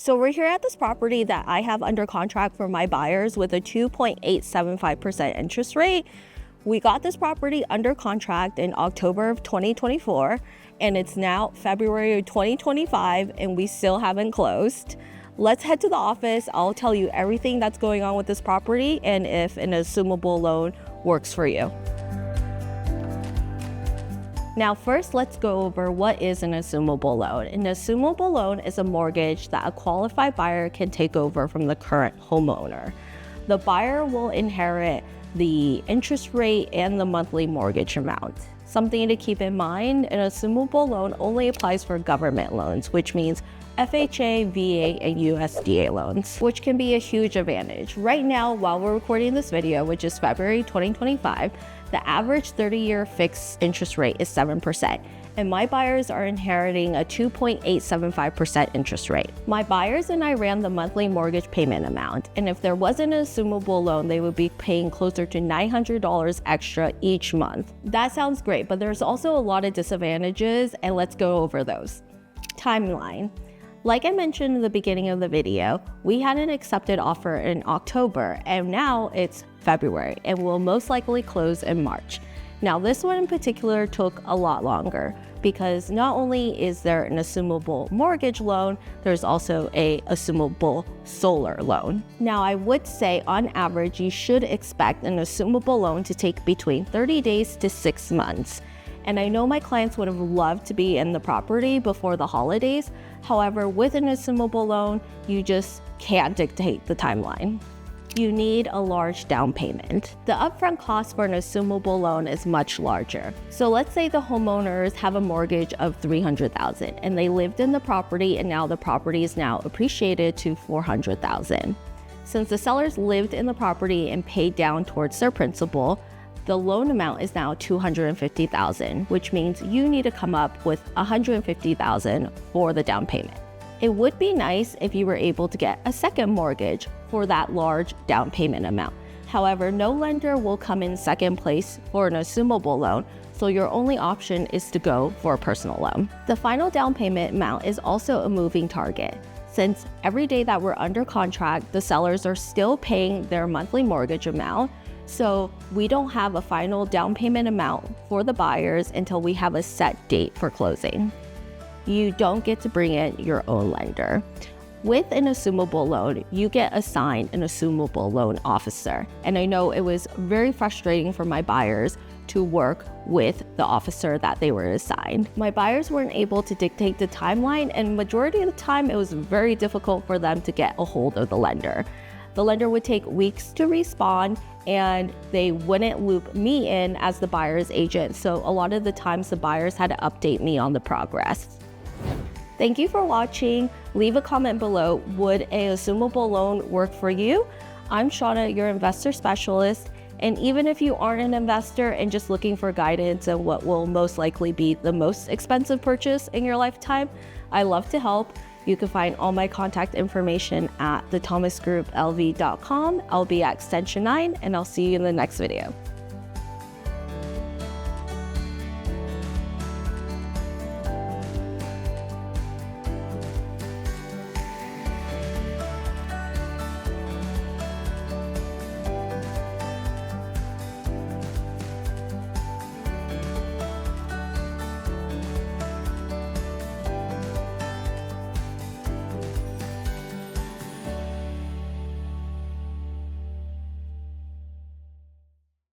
So we're here at this property that I have under contract for my buyers with a 2.875% interest rate. We got this property under contract in October of 2024, and it's now February of 2025, and we still haven't closed. Let's head to the office. I'll tell you everything that's going on with this property and if an assumable loan works for you. Now, first, let's go over what is an assumable loan. An assumable loan is a mortgage that a qualified buyer can take over from the current homeowner. The buyer will inherit the interest rate and the monthly mortgage amount. Something to keep in mind, an assumable loan only applies for government loans, which means FHA, VA, and USDA loans, which can be a huge advantage. Right now, while we're recording this video, which is February 2025, the average 30-year fixed interest rate is 7%, and my buyers are inheriting a 2.875% interest rate. My buyers and I ran the monthly mortgage payment amount, and if there wasn't an assumable loan, they would be paying closer to $900 extra each month. That sounds great, but there's also a lot of disadvantages, and let's go over those. Timeline. Like I mentioned in the beginning of the video, we had an accepted offer in October, and now it's February and will most likely close in March. Now, this one in particular took a lot longer because not only is there an assumable mortgage loan, there's also a assumable solar loan. Now, I would say on average, you should expect an assumable loan to take between 30 days to 6 months. And I know my clients would have loved to be in the property before the holidays. However, with an assumable loan, you just can't dictate the timeline. You need a large down payment. The upfront cost for an assumable loan is much larger. So let's say the homeowners have a mortgage of $300,000 and they lived in the property, and now the property is now appreciated to $400,000. Since the sellers lived in the property and paid down towards their principal, the loan amount is now $250,000, which means you need to come up with $150,000 for the down payment. It would be nice if you were able to get a second mortgage for that large down payment amount. However, no lender will come in second place for an assumable loan, so your only option is to go for a personal loan. The final down payment amount is also a moving target. Since every day that we're under contract, the sellers are still paying their monthly mortgage amount, so we don't have a final down payment amount for the buyers until we have a set date for closing. You don't get to bring in your own lender. With an assumable loan, you get assigned an assumable loan officer. And I know it was very frustrating for my buyers to work with the officer that they were assigned. My buyers weren't able to dictate the timeline, and majority of the time it was very difficult for them to get a hold of the lender. The lender would take weeks to respond, and they wouldn't loop me in as the buyer's agent. So a lot of the times the buyers had to update me on the progress. Thank you for watching. Leave a comment below. Would an assumable loan work for you? I'm Shauna, your investor specialist. And even if you aren't an investor and just looking for guidance on what will most likely be the most expensive purchase in your lifetime, I love to help. You can find all my contact information at thethomasgrouplv.com. I'll be at extension 9, and I'll see you in the next video.